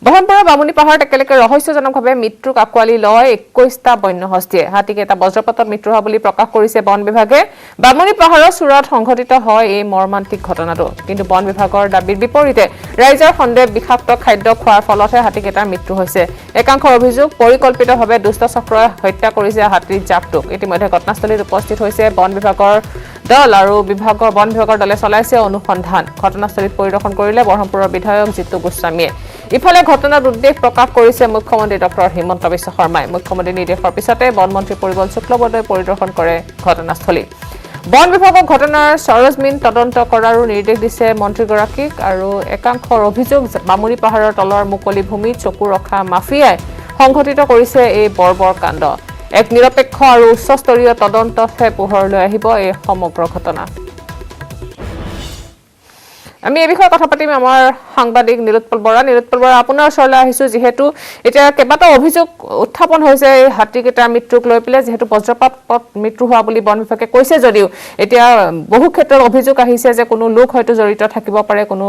ব্ৰহ্মপুৰৰ বামুণী পাহাৰত একেলগে ৰহস্যজনকভাৱে মৃত্যুক আঁকোৱালি লয় 21টা বন্যহস্তীয়ে হাতীকেইটা বজ্ৰপাতত মৃত্যু হোৱা বুলি প্ৰকাশ কৰিছে বন বিভাগে বামুণী পাহাৰৰ চূড়াত সংঘটিত হয় এই মৰ্মান্তিক ঘটনাটো কিন্তু বন বিভাগৰ দাবীৰ বিপৰীতে ৰাইজৰ সন্দেহ বিষাক্ত খাদ্য খোৱাৰ ফলতহে হাতীকেইটাৰ মৃত্যু হৈছে একাংশৰ অভিযোগ পৰিকল্পিতভাৱে দুষ্ট চক্ৰই হত্যা কৰিছে হাতীৰ জাকটোক ইতিমধ্যে ঘটনাস্থলীত উপস্থিত হৈছে বন বিভাগৰ দল আৰু বন বিভাগৰ দলে চলাইছে অনুসন্ধান ঘটনাস্থলীত পৰিদৰ্শন কৰিলে ব্ৰহ্মপুৰৰ বিধায়ক জিতু গোস্বামীয়ে ইফালে ঘটনাত উদ্বেগ প্ৰকাশ কৰিছে মুখ্যমন্ত্ৰী ডক্টৰ হিমন্ত বিশ্ব শৰ্মাই মুখ্যমন্ত্ৰীৰ নিৰ্দেশৰ পিছতে বন মন্ত্ৰী পৰিমল শুক্লবৈদ্যই পৰিদৰ্শন কৰে ঘটনাস্থলী বন বিভাগক ঘটনাৰ সৰজমিন তদন্ত কৰাৰো নিৰ্দেশ দিছে মন্ত্ৰীগৰাকীক আৰু একাংশৰ অভিযোগ বামুণী পাহাৰৰ তলৰ মুকলি ভূমিত চকু ৰখা মাফিয়াই সংঘটিত কৰিছে এই বৰ্বৰ কাণ্ড এক নিৰপেক্ষ আৰু উচ্চস্তৰীয় তদন্তহে পোহৰলৈ আহিব এই সমগ্ৰ ঘটনা আমি এই বিষয়ে কথা পাতিম আমাৰ সাংবাদিক নীলোৎপল বৰা আপোনাৰ ওচৰলৈ আহিছো যেহেতু এতিয়া কেইবাটাও অভিযোগ উত্থাপন হৈছে এই হাতীকেইটাৰ মৃত্যুক লৈ পেলাই যেহেতু বজ্ৰপাতত মৃত্যু হোৱা বুলি বন বিভাগে কৈছে যদিও এতিয়া বহু ক্ষেত্ৰত অভিযোগ আহিছে যে কোনো লোক হয়তো জড়িত থাকিব পাৰে কোনো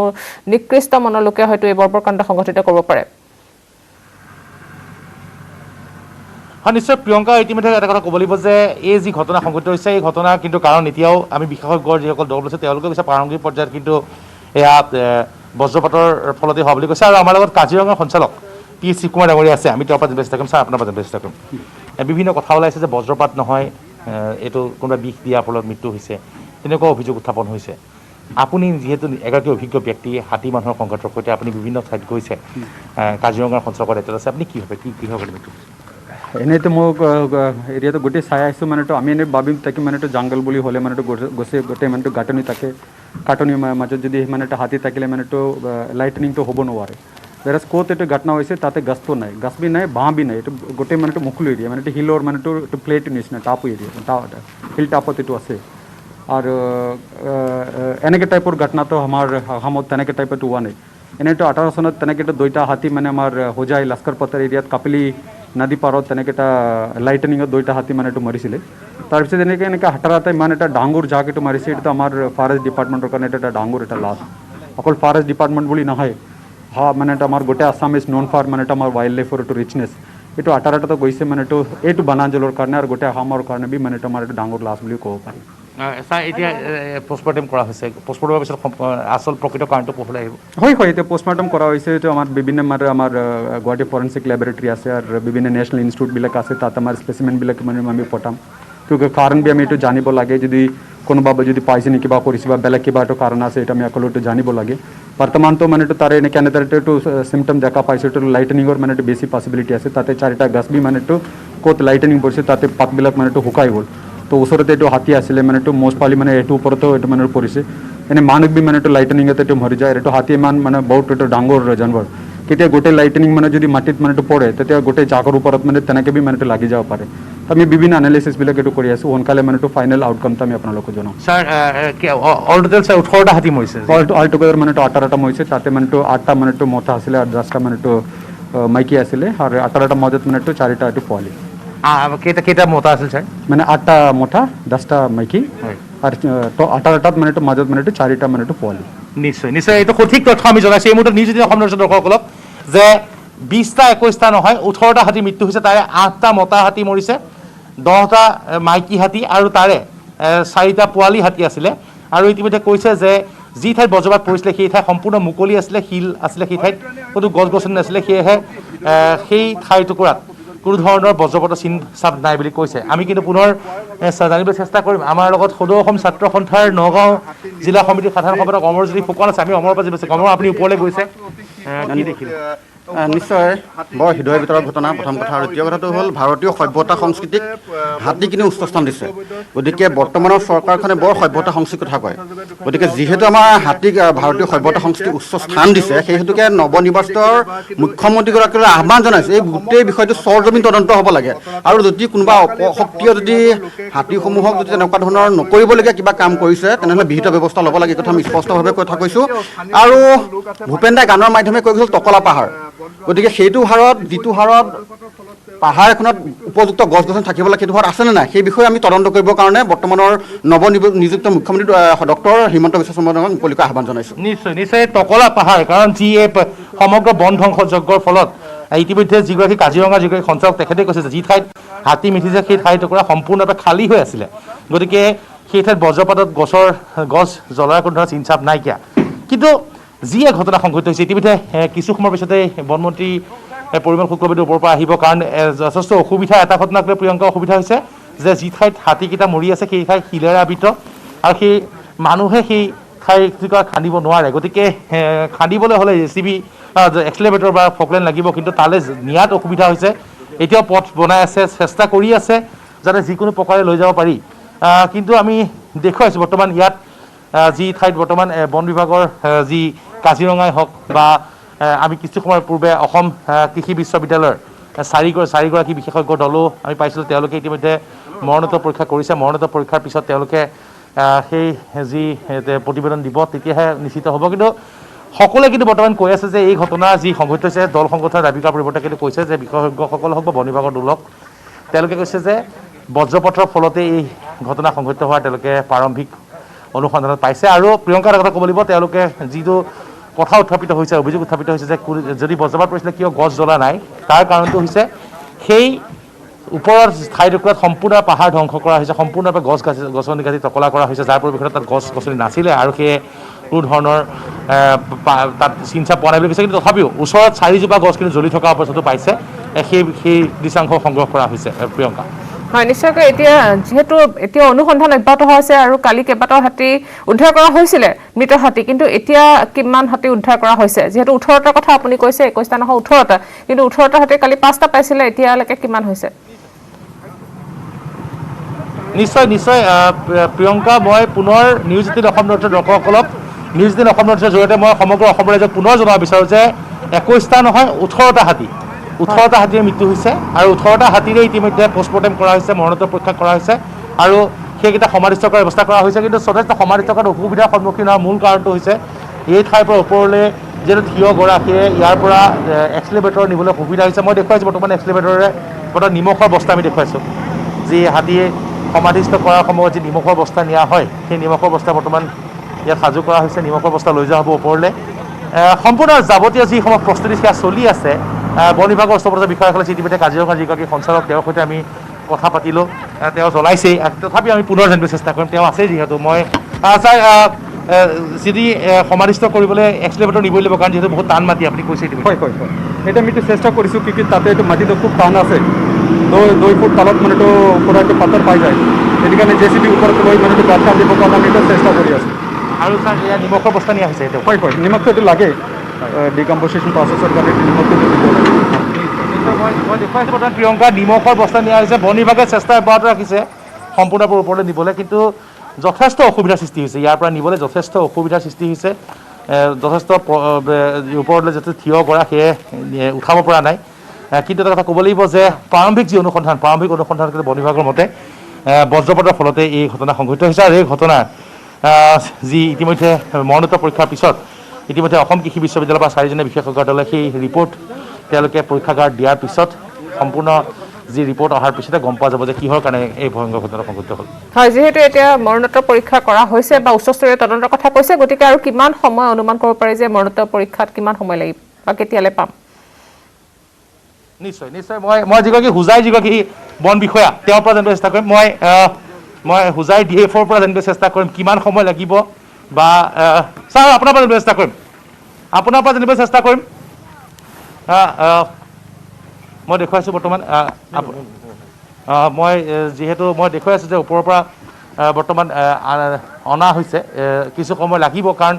নিকৃষ্ট মনৰ লোকে হয়তো এই বৰ্বৰকাণ্ড সংঘটিত কৰিব পাৰে নিশ্চয় প্ৰিয়ংকা ইতিমধ্যে এটা কথা ক'ব লাগিব যে এই যি ঘটনা সংঘটিত হৈছে এই ঘটনা কিন্তু কাৰণ এতিয়াও আমি বিশেষজ্ঞৰ যিসকল দল আছে তেওঁলোকে কৈছে প্ৰাৰম্ভিক পৰ্যায়ত কিন্তু এয়া বজ্ৰপাতৰ ফলতে হোৱা বুলি কৈছে আৰু আমাৰ লগত কাজিৰঙাৰ সঞ্চালক টি শিৱকুমাৰ ডাঙৰীয়া আছে আমি তেওঁৰ পৰা জানিব চেষ্টা কৰিম ছাৰ আপোনাৰ পৰা জানিব চেষ্টা কৰিম বিভিন্ন কথা ওলাইছে যে বজ্ৰপাত নহয় এইটো কোনোবা বিষ দিয়াৰ ফলত মৃত্যু হৈছে তেনেকুৱা অভিযোগ উত্থাপন হৈছে আপুনি যিহেতু এগৰাকী অভিজ্ঞ ব্যক্তি হাতী মানুহৰ সংঘাতৰ সৈতে আপুনি বিভিন্ন ঠাইত গৈছে কাজিৰঙাৰ সঞ্চালকৰ দায়িত্বত আছে আপুনি কি ভাবে কি হ'ব মৃত্যু এনেইতো মোক এৰিয়াটো গোটেই চাই আহিছোঁ মানেতো আমি এনেই ভাবিম তাকে মানেতো জংঘল বুলি হ'লে মানেতো গোটেই মানেতো গাঁথনি থাকে কাটনিৰ মাজত যদি মানেতো হাতী থাকিলে মানেতো লাইটনিংটো হ'ব নোৱাৰে বেৰাজ ক'ত এইটো ঘটনা হৈছে তাতে গছটো নাই গছ বি নাই বাঁহ বি নাই এইটো গোটেই মানেতো মুকলি এৰিয়া মানেতো হিলৰ মানেতো এইটো প্লেট নিচিনা টাপু এৰিয়া হিল টাপত এইটো আছে আৰু এনেকৈ টাইপৰ ঘটনাটো আমাৰ অসমত তেনেকৈ টাইপতো হোৱা নাই এনেইতো 18 চনত তেনেকৈতো 2টা হাতী মানে আমাৰ হোজাই লস্কৰ পথাৰ এৰিয়াত কাপিলি নদী পাৰত তেনেকৈ এটা লাইটনিঙত 2টা হাতী মানে এইটো মৰিছিলে তাৰপিছত এনেকৈ 18টা ইমান এটা ডাঙৰ জাক এইটো মাৰিছে এইটো আমাৰ ফৰেষ্ট ডিপাৰ্টমেণ্টৰ কাৰণে এটা ডাঙৰ এটা লাভ অকল ফৰেষ্ট ডিপাৰ্টমেণ্ট বুলি নহয় মানে এটা আমাৰ গোটেই আছাম ইজ নন ফৰ মানে এটা আমাৰ ৱাইল্ড লাইফৰ এইটো ৰিচনেছ এইটো 18টাতো গৈছে মানে এইটো বনাঞ্চলৰ কাৰণে আৰু গোটেই অসমৰ কাৰণে বি মানে আমাৰ এইটো ডাঙৰ লাভ বুলি ক'ব পাৰি ছাৰ এতিয়া পোষ্টমৰ্টেম কৰা হৈছে পোষ্টমৰ্টেমৰ পিছত আচল প্ৰকৃত কাৰণটো পোহৰলৈ আহিব হয় এতিয়া পোষ্টমৰ্টেম কৰা হৈছে এইটো আমাৰ বিভিন্ন আমাৰ গুৱাহাটী ফৰেনচিক লেবৰেটৰী আছে আৰু বিভিন্ন নেশ্যনেল ইনষ্টিটিউটবিলাক আছে তাত আমাৰ স্পেচিমেনবিলাক মানে আমি পঠাম কিয় কাৰণ বি আমি এইটো জানিব লাগে যদি কোনোবা যদি পাইছে নেকি কিবা কৰিছে বা বেলেগ কিবা এইটো কাৰণ আছে এইটো আমি সকলোটো জানিব লাগে বৰ্তমানতো মানে এইটো তাৰে এনেকৈ এইটো চিমটম দেখা পাইছে এইটো লাইটনিঙৰ মানে এইটো বেছি পচিবিলিটি আছে তাতে 4টা গছ বি মানে এইটো ক'ত লাইটনিং পৰিছে তাতে পাতবিলাক মানে এইটো শুকাই গ'ল তো ওচৰতে এইটো হাতী আছিলে মানে এইটো মষ্ট পালি মানে এইটো ওপৰতো এইটো মানে পৰিছে এনেই মানুহ বি মানে এইটো লাইটনিঙত এইটো মৰি যায় এইটো হাতী ইমান মানে বহুত এইটো ডাঙৰ জানৱাৰ কেতিয়া গোটেই লাইটনিং মানে যদি মাটিত মানে এইটো পৰে তেতিয়া গোটেই জাকৰ ওপৰত মানে তেনেকৈ বি মানে এইটো লাগি যাব পাৰে আমি বিভিন্ন এনালিচিছবিলাক এইটো কৰি আছোঁ সোনকালে মানে এইটো ফাইনেল আউটকামটো আমি আপোনালোকক জনাম ছাৰ অল টোটেল 18টা হাতী মৰিছে অল টুগেদাৰ মানে এইটো 18টা মৰিছে তাতে মানে এইটো 8টা মানে এইটো মতা আছিলে আৰু 10টা মানে এইটো মাইকী আছিলে আৰু 18টা মাজত মানে এইটো 4টা এইটো পোৱালি কেইটা মতা আছিল ছাৰ মানে 8টা মতা 10টা মাইকী আৰু 18টাত মানে এইটো মাজত মানে এইটো 4টা মানে এইটো পোৱালি নিশ্চয় এইটো সঠিক তথ্য আমি জনাইছোঁ এই মুহূৰ্তত নিউজ অসম দৰ্শকসকলক যে 20টা 21টা নহয় 18টা হাতী মৃত্যু হৈছে তাৰে 8টা মতা হাতী মৰিছে 10টা মাইকী হাতী আৰু তাৰে 4টা পোৱালি হাতী আছিলে আৰু ইতিমধ্যে কৈছে যে যি ঠাইত বজ্ৰপাত পৰিছিলে সেই ঠাই সম্পূৰ্ণ মুকলি আছিলে শিল আছিলে সেই ঠাইত কোনো গছ গছনি নাছিলে সেয়েহে সেই ঠাই টুকুৰাত কোনো ধৰণৰ বজ্ৰপাতৰ চিন চাপ নাই বুলি কৈছে আমি কিন্তু পুনৰ জানিবলৈ চেষ্টা কৰিম আমাৰ লগত সদৌ অসম ছাত্ৰ সন্থাৰ নগাঁও জিলা সমিতিৰ সাধাৰণ সম্পাদক অমৰজ্যোতি ফুকন আছে আমি অমৰৰ পৰা জানিব অমৰ আপুনি ওপৰলৈ গৈছে কি দেখিলে নিশ্চয় বৰ হৃদয় ভিতৰৰ ঘটনা প্ৰথম কথা আৰু দ্বিতীয় কথাটো হ'ল ভাৰতীয় সভ্যতা সংস্কৃতিক হাতী কিনে উচ্চ স্থান দিছে গতিকে বৰ্তমানৰ চৰকাৰখনে বৰ সভ্যতা সংস্কৃতিৰ কথা কয় গতিকে যিহেতু আমাৰ হাতীক ভাৰতীয় সভ্যতা সংস্কৃতিক উচ্চ স্থান দিছে সেই হেতুকে নৱনিৰ্বাচিত মুখ্যমন্ত্ৰীগৰাকীলৈ আহ্বান জনাইছে এই গোটেই বিষয়টো চৰজমিন তদন্ত হ'ব লাগে আৰু যদি কোনোবা অশক্তিয়ে যদি হাতীসমূহক যদি তেনেকুৱা ধৰণৰ নকৰিবলগীয়া কিবা কাম কৰিছে তেনেহ'লে বিহিত ব্যৱস্থা ল'ব লাগে এই কথা আমি স্পষ্টভাৱে কথা কৈছোঁ আৰু ভূপেন দাই গানৰ মাধ্যমে কৈ গৈছিল টকলা পাহাৰ গতিকে সেইটো হাৰত যিটো হাৰত পাহাৰ এখনত উপযুক্ত গছ গছনি থাকিব লাগে সেইটো হাৰত আছেনে নাই সেই বিষয়ে আমি তদন্ত কৰিবৰ কাৰণে বৰ্তমানৰ নিযুক্ত মুখ্যমন্ত্ৰী ডক্টৰ হিমন্ত বিশ্ব শৰ্মাক মুকলিকৈ আহ্বান জনাইছোঁ নিশ্চয় টকলা পাহাৰ কাৰণ যি সমগ্ৰ বন ধ্বংসযজ্ঞৰ ফলত ইতিমধ্যে যিগৰাকী কাজিৰঙাৰ যিগৰাকী সঞ্চালক তেখেতে কৈছে যে যি ঠাইত হাতী মিঠিছে সেই ঠাইটুকুৰা সম্পূৰ্ণৰূপে খালী হৈ আছিলে গতিকে সেই ঠাইত বজ্ৰপাতত গছ জ্বলাৰ কোনো ধৰণৰ চিন চাপ নাইকিয়া কিন্তু যিয়ে ঘটনা সংঘটিত হৈছে ইতিমধ্যে কিছু সময়ৰ পিছতে বনমন্ত্ৰী পৰিমল শুক্লবৈদ্যৰ ওপৰৰ পৰা আহিব কাৰণ যথেষ্ট অসুবিধা এটা ঘটনাক লৈ প্ৰিয়ংকা অসুবিধা হৈছে যে যি ঠাইত হাতীকেইটা মৰি আছে সেই ঠাই শিলেৰে আবৃত আৰু সেই মানুহে সেই ঠাই খান্দিব নোৱাৰে গতিকে খান্দিবলৈ হ'লে JCB এক্সিলেভেটৰ বা ফকলেণ্ড লাগিব কিন্তু তালৈ নিয়াত অসুবিধা হৈছে এতিয়াও পথ বনাই আছে চেষ্টা কৰি আছে যাতে যিকোনো প্ৰকাৰে লৈ যাব পাৰি কিন্তু আমি দেখুৱাইছোঁ বৰ্তমান ইয়াত যি ঠাইত বৰ্তমান বন বিভাগৰ যি কাজিৰঙাই হওক বা আমি কিছু সময়ৰ পূৰ্বে অসম কৃষি বিশ্ববিদ্যালয়ৰ চাৰিগৰাকী বিশেষজ্ঞ দলো আমি পাইছিলোঁ তেওঁলোকে ইতিমধ্যে মৰণোত্তৰ পৰীক্ষা কৰিছে মৰণোত্তৰ পৰীক্ষাৰ পিছত তেওঁলোকে সেই যি প্ৰতিবেদন দিব তেতিয়াহে নিশ্চিত হ'ব কিন্তু সকলোৱে কিন্তু বৰ্তমান কৈ আছে যে এই ঘটনা যি সংঘটিত হৈছে দল সংগঠনৰ দাবী কৰাৰ পৰিৱৰ্তে কিন্তু কৈছে যে বিশেষজ্ঞসকল হওক বা বন বিভাগৰ দলক তেওঁলোকে কৈছে যে বজ্ৰপাতৰ ফলতে এই ঘটনা সংঘটিত হোৱাৰ তেওঁলোকে প্ৰাৰম্ভিক অনুসন্ধানত পাইছে আৰু প্ৰিয়ংকাৰ কথা ক'ব লাগিব তেওঁলোকে যিটো কথা উত্থাপিত হৈছে অভিযোগ উত্থাপিত হৈছে যে যদি বজ্ৰপাত পৰিছিলে কিয় গছ জ্বলা নাই তাৰ কাৰণটো হৈছে সেই ওপৰৰ ঠাইটুকুৰাত সম্পূৰ্ণ পাহাৰ ধ্বংস কৰা হৈছে সম্পূৰ্ণৰূপে গছ-গছনি কাটি টকলা কৰা হৈছে যাৰ পৰিপ্ৰেক্ষিতত তাত গছ-গছনি নাছিলে আৰু সেয়ে কোনো ধৰণৰ তাত চিন-চাপ পোৱা নাই বুলি কৈছে কিন্তু তথাপিও ওচৰত 4জোপা গছ কিন্তু জ্বলি থকা অৱস্থাটো পাইছে সেই দৃশ্যাংশ সংগ্ৰহ কৰা হৈছে প্ৰিয়ংকা হয় নিশ্চয়কৈ এতিয়া যেহেতু এতিয়া অনুসন্ধান অব্যাহত হৈছে আৰু কালি কেইবাটাও হাতী উদ্ধাৰ কৰা হৈছিলে মৃত হাতী কিন্তু এতিয়া কিমান হাতী উদ্ধাৰ কৰা হৈছে যেহেতু 18টা কথা আপুনি কৈছে 21টা নহয় 18টা কিন্তু 18টা হাতী কালি 5টা পাইছিলে এতিয়ালৈকে কিমান হৈছে নিশ্চয় প্ৰিয়ংকা মই পুনৰ নিউজ 18 অসম নৰ্থৰ দৰ্শকসকলক নিউজ 18 অসম নৰ্থৰ জৰিয়তে মই সমগ্ৰ অসম ৰাজ্যক পুনৰ জনাব বিচাৰোঁ যে 21টা নহয় 18টা হাতীৰ মৃত্যু হৈছে আৰু 18টা হাতীৰে ইতিমধ্যে পোষ্টমৰ্টেম কৰা হৈছে মৰণোত্তৰ পৰীক্ষা কৰা হৈছে আৰু সেইকেইটা সমাধিস্থ কৰাৰ ব্যৱস্থা কৰা হৈছে কিন্তু যথেষ্ট সমাধিস্থ কৰাত অসুবিধাৰ সন্মুখীন হোৱাৰ মূল কাৰণটো হৈছে এই ঠাইৰ পৰা ওপৰলৈ যিহেতু থিয় গৰাকীয়ে ইয়াৰ পৰা এক্সিলেভেটৰ নিবলৈ সুবিধা হৈছে মই দেখুৱাইছোঁ বৰ্তমান এক্সিলেভেটৰে বৰ্তমান নিমখৰ বস্তা আমি দেখুৱাইছোঁ যি হাতীয়ে সমাধিস্থ কৰাৰ সময়ত যি নিমখৰ বস্তা নিয়া হয় সেই নিমখৰ বস্তা বৰ্তমান ইয়াত সাজু কৰা হৈছে নিমখৰ বস্তা লৈ যোৱা হ'ব ওপৰলৈ সম্পূৰ্ণ যাৱতীয় যিসমূহ প্ৰস্তুতি সেয়া চলি আছে বন বিভাগৰ উচ্চপদস্থ বিষয়াসকলে ইতিমধ্যে কাজিৰঙাৰ যিগৰাকী সঞ্চালক তেওঁৰ সৈতে আমি কথা পাতিলোঁ তেওঁ জনাইছেই তথাপি আমি পুনৰ জানিবলৈ চেষ্টা কৰিম তেওঁ আছেই যিহেতু মই ছাৰ যদি সমাধিস্থ কৰিবলৈ এক্সিলেভেটৰ নিবই লাগিব কাৰণ যিহেতু বহুত টান মাটি আপুনি কৈছে হয় এটা আমি চেষ্টা কৰিছোঁ কি তাতে এইটো মাটিটো খুব টান আছে 2 ফুট তলত মানে পুৰা এইটো পাথৰ পাই যায় সেইটো কাৰণে JCB ওপৰত লৈ মানে গাঁত দিব কাৰণে আমি এটা চেষ্টা কৰি আছোঁ আৰু ছাৰ এয়া নিমখৰ বস্তা নিয়া হৈছে এইটো হয় নিমখটো এইটো লাগে ডিকম্প'জিশ্যন প্ৰচেছৰ কাৰণে নিমখটো দিব লাগে মই দেখুৱাইছোঁ বৰ্তমান প্ৰিয়ংকা নিমখৰ বস্তা নিয়া হৈছে বন বিভাগে চেষ্টা অব্যাহত ৰাখিছে সম্পূৰ্ণৰূপে ওপৰলৈ নিবলৈ কিন্তু যথেষ্ট অসুবিধাৰ সৃষ্টি হৈছে ইয়াৰ পৰা নিবলৈ যথেষ্ট অসুবিধাৰ সৃষ্টি হৈছে যথেষ্ট ওপৰলৈ যাতে থিয় কৰা সেয়ে উঠাব পৰা নাই কিন্তু এটা কথা ক'ব লাগিব যে প্ৰাৰম্ভিক অনুসন্ধান কিন্তু বন বিভাগৰ মতে বজ্ৰপাতৰ ফলতে এই ঘটনা সংঘটিত হৈছে আৰু এই ঘটনাৰ যি ইতিমধ্যে মৰণোত্তৰ পৰীক্ষাৰ পিছত ইতিমধ্যে অসম কৃষি বিশ্ববিদ্যালয়ৰ পৰা 4জনীয়া বিশেষজ্ঞৰ দলে সেই ৰিপৰ্ট তেওঁলোকে পৰীক্ষাগাৰত দিয়াৰ পিছত সম্পূৰ্ণ যি ৰিপৰ্ট অহাৰ পিছতে গম পোৱা যাব যে কিহৰ কাৰণে এই ভয়ংকৰ ঘটনা সংঘটিত হ'ল হয় যেহেতু এতিয়া মৰণোত্তৰ পৰীক্ষা কৰা হৈছে বা উচ্চস্তৰীয় তদন্তৰ কথা কৈছে গতিকে আৰু কিমান সময় অনুমান কৰিব পাৰি যে মৰণোত্তৰ পৰীক্ষাত কিমান সময় লাগিব বা কেতিয়ালৈ পাম নিশ্চয় মই যিগৰাকী বন বিষয়া তেওঁৰ পৰা জানিবলৈ চেষ্টা কৰিম মই হুজাই DFৰ পৰা জানিবলৈ চেষ্টা কৰিম কিমান সময় লাগিব বা ছাৰ আপোনাৰ পৰা জানিবলৈ চেষ্টা কৰিম মই দেখুৱাইছোঁ বৰ্তমান মই যিহেতু মই দেখুৱাই আছোঁ যে ওপৰৰ পৰা বৰ্তমান অনা হৈছে কিছু সময় লাগিব কাৰণ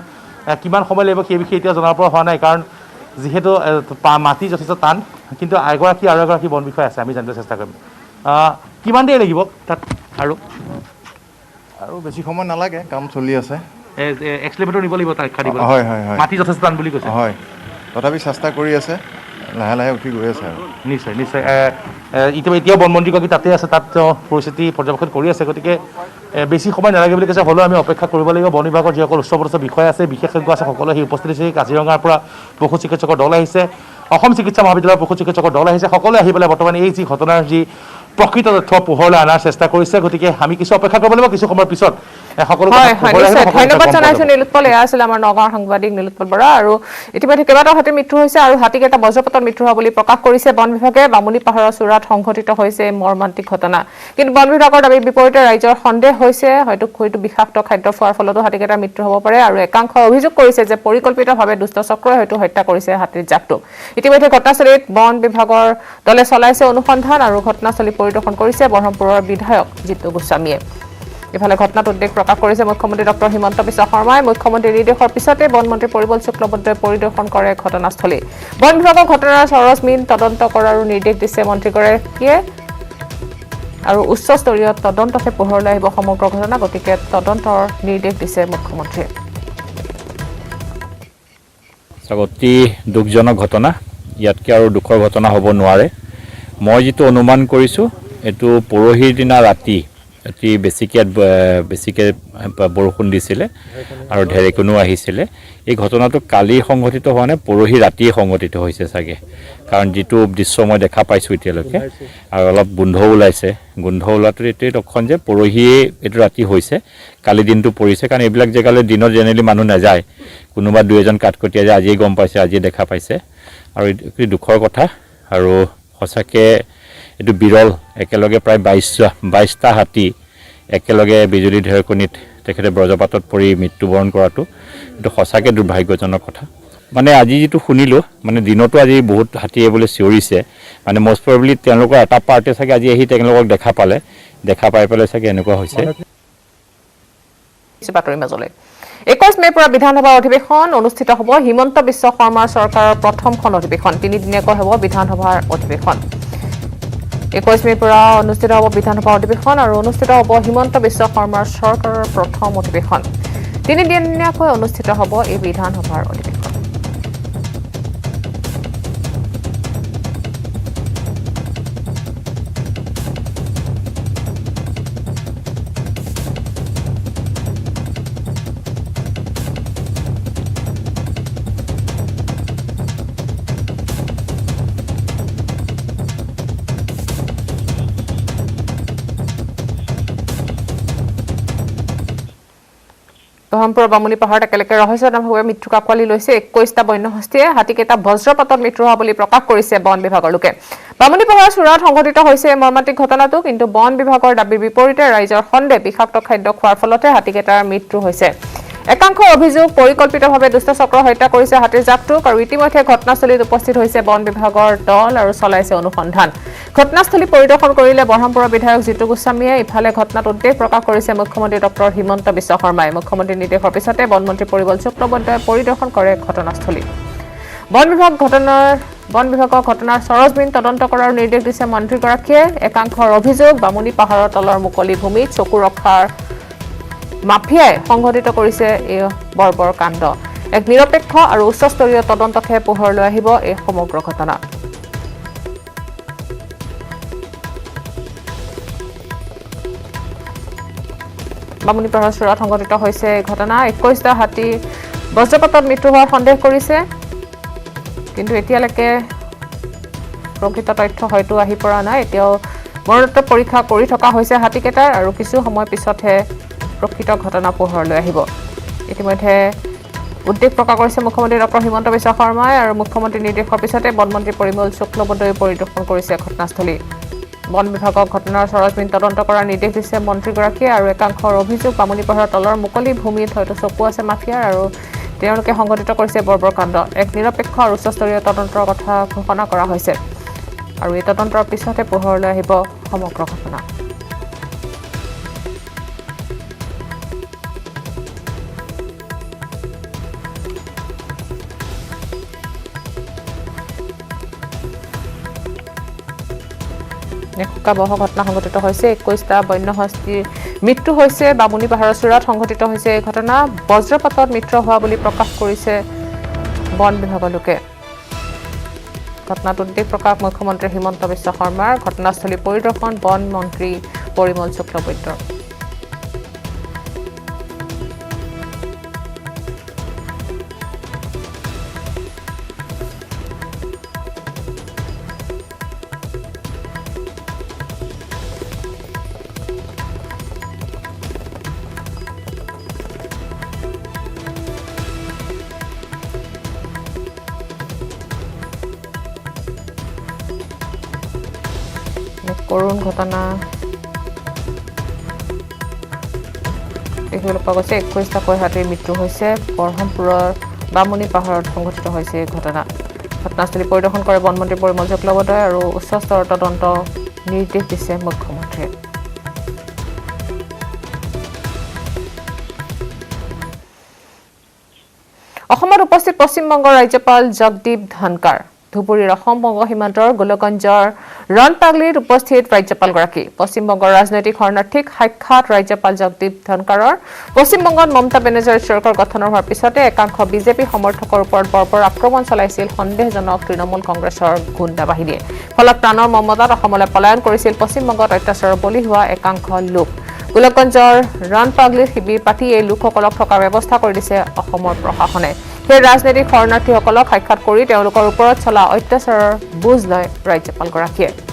কিমান সময় লাগিব সেই বিষয়ে এতিয়া জনাৰ পৰা হোৱা নাই কাৰণ যিহেতু মাটি যথেষ্ট টান কিন্তু আৰু এগৰাকী বন বিষয়া আছে আমি জানিবলৈ চেষ্টা কৰিম কিমান দেৰি লাগিব তাত আৰু বেছি সময় নালাগে কাম চলি আছে এক্সিলেভেটৰ নিব লাগিব তাত খাদিব হয় মাটি যথেষ্ট টান বুলি কৈছে হয় তথাপি চেষ্টা কৰি আছে লাহে উঠি গৈ আছে আৰু নিশ্চয় এতিয়াও বনমন্ত্ৰীগৰাকী তাতে আছে তাত তেওঁ পৰিস্থিতি পৰ্যবেক্ষণ কৰি আছে গতিকে বেছি সময় নালাগে বুলি কৈছে হ'লেও আমি অপেক্ষা কৰিব লাগিব বন বিভাগৰ যিসকল উচ্চপদস্থ বিষয়া আছে বিশেষজ্ঞ আছে সকলোৱে সেই উপস্থিত হৈছে কাজিৰঙাৰ পৰা পশু চিকিৎসকৰ দল আহিছে অসম চিকিৎসা মহাবিদ্যালয়ৰ পশু চিকিৎসকৰ দল আহিছে সকলোৱে আহি পেলাই বৰ্তমান এই যি ঘটনাৰ যি প্ৰকৃত তথ্য পোহৰলৈ অনাৰ চেষ্টা কৰিছে গতিকে আমি কিছু অপেক্ষা কৰিব লাগিব কিছু সময়ৰ পিছত সকলো হয় হয় নিশ্চয় ধন্যবাদ জনাইছো নীলোৎপল এয়া আছিল আমাৰ নগাঁৱৰ সাংবাদিক নীলোৎপল বৰা আৰু ইতিমধ্যে কেইবাটাও হাতীৰ মৃত্যু হৈছে আৰু হাতীকেইটা বজ্ৰপাতত মৃত্যু হোৱা বুলি প্ৰকাশ কৰিছে বন বিভাগে বামুণী পাহাৰৰ চূড়াত সংঘটিত হৈছে মৰ্মান্তিক ঘটনা কিন্তু বন বিভাগৰ দাবীৰ বিপৰীতে ৰাইজৰ সন্দেহ হৈছে হয়তো বিষাক্ত খাদ্য খোৱাৰ ফলতো হাতীকেইটাৰ মৃত্যু হ'ব পাৰে আৰু একাংশই অভিযোগ কৰিছে যে পৰিকল্পিতভাৱে দুষ্ট চক্ৰই হয়তো হত্যা কৰিছে হাতীৰ জাকটোক ইতিমধ্যে ঘটনাস্থলীত বন বিভাগৰ দলে চলাইছে অনুসন্ধান আৰু ঘটনাস্থলী পৰিদৰ্শন কৰিছে বৰহমপুৰৰ বিধায়ক জিতু গোস্বামীয়ে ইফালে ঘটনাত উদ্বেগ প্ৰকাশ কৰিছে মুখ্যমন্ত্ৰী ডক্টৰ হিমন্ত বিশ্ব শৰ্মাই মুখ্যমন্ত্ৰীৰ নিৰ্দেশৰ পিছতে বনমন্ত্ৰী পৰিমল শুক্লবৈদ্যই পৰিদৰ্শন কৰে ঘটনাস্থলী বন বিভাগৰ ঘটনাৰ সৰজমিন তদন্ত কৰাৰো নিৰ্দেশ দিছে মন্ত্ৰীগৰাকীয়ে আৰু উচ্চস্তৰীয় তদন্ততে পোহৰলৈ আহিব সমগ্ৰ ঘটনা গতিকে তদন্তৰ নিৰ্দেশ দিছে মুখ্যমন্ত্ৰীয়ে অতি দুখজনক ঘটনা ইয়াতকৈ আৰু দুখৰ ঘটনা হ'ব নোৱাৰে মই যিটো অনুমান কৰিছোঁ এইটো পৰহিৰ দিনা ৰাতি অতি বেছিকৈ বৰষুণ দিছিলে আৰু ঢেৰেকণিও আহিছিলে এই ঘটনাটো কালি সংঘটিত হোৱা নাই পৰহি ৰাতিয়ে সংঘটিত হৈছে চাগে কাৰণ যিটো দৃশ্য মই দেখা পাইছোঁ এতিয়ালৈকে আৰু অলপ গোন্ধও ওলাইছে গোন্ধ ওলোৱাটো এইটোৱে লক্ষণ যে পৰহিয়ে এইটো ৰাতি হৈছে কালি দিনটো পৰিছে কাৰণ এইবিলাক জেগালৈ দিনত জেনেৰেলি মানুহ নাযায় কোনোবা দুই এজন কাঠকটীয়া যে আজিয়ে গম পাইছে আজিয়ে দেখা পাইছে আৰু এইটো দুখৰ কথা আৰু সঁচাকৈ এইটো বিৰল একেলগে প্ৰায় 22টা হাতী একেলগে বিজুলী ঢেৰেকণিত তেখেতে বজ্ৰপাতত পৰি মৃত্যুবৰণ কৰাটো এইটো সঁচাকৈ দুৰ্ভাগ্যজনক কথা মানে আজি যিটো শুনিলোঁ মানে দিনতো আজি বহুত হাতীয়ে বোলে চিঞৰিছে মানে মষ্ট প্ৰবেবলি তেওঁলোকৰ এটা পাৰ্টে চাগে আজি আহি তেওঁলোকক দেখা পাই পেলাই চাগে এনেকুৱা হৈছে বাতৰি মাজলৈ 21 মে'ৰ পৰা বিধানসভাৰ অধিৱেশন অনুষ্ঠিত হ'ব হিমন্ত বিশ্ব শৰ্মাৰ চৰকাৰৰ প্ৰথমখন অধিৱেশন তিনিদিনীয়াকৈ হ'ব বিধানসভাৰ অধিৱেশন 21 মে'ৰ পৰা অনুষ্ঠিত হ'ব বিধানসভাৰ অধিৱেশন আৰু অনুষ্ঠিত হ'ব হিমন্ত বিশ্ব শৰ্মাৰ চৰকাৰৰ প্ৰথম অধিৱেশন তিনিদিনীয়াকৈ অনুষ্ঠিত হ'ব এই বিধানসভাৰ অধিৱেশন বৰহমপুৰৰ বামুণী পাহাৰত একেলগে ৰহস্যজনকভাৱে মৃত্যুক আঁকোৱালি লৈছে 21টা বন্য হস্তীয়ে হাতীকেইটা বজ্ৰপাতত মৃত্যু হোৱা বুলি প্ৰকাশ কৰিছে বন বিভাগৰ লোকে বামুণী পাহাৰৰ চূড়াত সংঘটিত হৈছে মৰ্মান্তিক ঘটনাটো কিন্তু বন বিভাগৰ দাবীৰ বিপৰীতে ৰাইজৰ সন্দেহ বিষাক্ত খাদ্য খোৱাৰ ফলতে হাতীকেইটাৰ মৃত্যু হৈছে একাংশৰ অভিযোগ পৰিকল্পিতভাৱে দুষ্ট চক্ৰ হত্যা কৰিছে হাতীৰ জাকটোক আৰু ইতিমধ্যে ঘটনাস্থলীত উপস্থিত হৈছে বন বিভাগৰ দল আৰু চলাইছে অনুসন্ধান ঘটনাস্থলী পৰিদৰ্শন কৰিলে বৰহমপুৰৰ বিধায়ক জিতু গোস্বামীয়ে ইফালে ঘটনাত উদ্বেগ প্ৰকাশ কৰিছে মুখ্যমন্ত্ৰী ডক্টৰ হিমন্ত বিশ্ব শৰ্মাই মুখ্যমন্ত্ৰীৰ নিৰ্দেশৰ পিছতে বনমন্ত্ৰী পৰিমল শুক্লবৈদ্যই পৰিদৰ্শন কৰে ঘটনাস্থলী বন বিভাগৰ ঘটনাৰ সৰজমিন তদন্ত কৰাৰ নিৰ্দেশ দিছে মন্ত্ৰীগৰাকীয়ে একাংশৰ অভিযোগ বামুণী পাহাৰৰ তলৰ মুকলি ভূমিত চকু ৰখাৰ মাফিয়াই সংঘটিত কৰিছে এই বৰ্বৰ কাণ্ড এক নিৰপেক্ষ আৰু উচ্চস্তৰীয় তদন্তহে পোহৰলৈ আহিব এই সমগ্ৰ ঘটনা বামুণী পাহাৰৰ চূড়াত সংঘটিত হৈছে এই ঘটনা 21টা হাতী বজ্ৰপাতত মৃত্যু হোৱাৰ সন্দেহ কৰিছে কিন্তু এতিয়ালৈকে প্ৰকৃত তথ্য হয়তো আহি পৰা নাই এতিয়াও মৰণোত্তৰ পৰীক্ষা কৰি থকা হৈছে হাতীকেইটাৰ আৰু কিছু সময় পিছতহে প্ৰকৃত ঘটনা পোহৰলৈ আহিব ইতিমধ্যে উদ্বেগ প্ৰকাশ কৰিছে মুখ্যমন্ত্ৰী ডক্টৰ হিমন্ত বিশ্ব শৰ্মাই আৰু মুখ্যমন্ত্ৰীৰ নিৰ্দেশৰ পিছতে বনমন্ত্ৰী পৰিমল শুক্লবৈদ্যই পৰিদৰ্শন কৰিছে ঘটনাস্থলী বন বিভাগক ঘটনাৰ সৰজমিন তদন্ত কৰাৰ নিৰ্দেশ দিছে মন্ত্ৰীগৰাকীয়ে আৰু একাংশৰ অভিযোগ বামুণী পাহাৰৰ তলৰ মুকলি ভূমিত হয়তো চকু আছে মাফিয়াৰ আৰু তেওঁলোকে সংঘটিত কৰিছে বৰ্বৰ কাণ্ড এক নিৰপেক্ষ আৰু উচ্চস্তৰীয় তদন্তৰ কথা ঘোষণা কৰা হৈছে আৰু এই তদন্তৰ পিছতে পোহৰলৈ আহিব সমগ্ৰ ঘটনা ভয়াবহ ঘটনা সংঘটিত হৈছে 21টা বন্য হস্তীৰ মৃত্যু হৈছে বামুণী পাহাৰৰ চূড়াত সংঘটিত হৈছে এই ঘটনা বজ্ৰপাতত মৃত্যু হোৱা বুলি প্ৰকাশ কৰিছে বন বিভাগৰ লোকে ঘটনাত উদ্বেগ প্ৰকাশ মুখ্যমন্ত্ৰী হিমন্ত বিশ্ব শৰ্মাৰ ঘটনাস্থলী পৰিদৰ্শন বন মন্ত্ৰী পৰিমল শুক্লবৈদ্যৰ কৰুণ ঘটনা দেখিবলৈ পোৱা গৈছে 21টাকৈ হাতীৰ মৃত্যু হৈছে বৰহমপুৰৰ বামুণী পাহাৰত সংঘটিত হৈছে এই ঘটনা ঘটনাস্থলী পৰিদৰ্শন কৰে বনমন্ত্ৰী পৰিমল শুক্লবৈদ্যই আৰু উচ্চ স্তৰৰ তদন্ত নিৰ্দেশ দিছে মুখ্যমন্ত্ৰীয়ে অসমত উপস্থিত পশ্চিমবংগৰ ৰাজ্যপাল জগদীপ ধনকাৰ ধুবুৰীৰ অসম বংগ সীমান্তৰ গোলকগঞ্জৰ ৰণপাগলিত উপস্থিত ৰাজ্যপালগৰাকী পশ্চিমবংগৰ ৰাজনৈতিক শৰণাৰ্থীক সাক্ষাৎ ৰাজ্যপাল জগদীপ ধনকাৰৰ পশ্চিমবংগত মমতা বেনাৰ্জীৰ চৰকাৰ গঠনৰ হোৱাৰ পিছতে একাংশ বিজেপি সমৰ্থকৰ ওপৰত বৰ্বৰ আক্ৰমণ চলাইছিল সন্দেহজনক তৃণমূল কংগ্ৰেছৰ গুণ্ডা বাহিনীয়ে ফলত প্ৰাণৰ মমতাত অসমলৈ পলায়ন কৰিছিল পশ্চিমবংগত অত্যাচাৰৰ বলি হোৱা একাংশ লোক গোলকগঞ্জৰ ৰণপাগলিৰ শিবিৰ পাতি এই লোকসকলক থকাৰ ব্যৱস্থা কৰি দিছে অসমৰ প্ৰশাসনে সেই ৰাজনৈতিক শৰণাৰ্থীসকলক সাক্ষাৎ কৰি তেওঁলোকৰ ওপৰত চলা অত্যাচাৰৰ বুজ লয় ৰাজ্যপালগৰাকীয়ে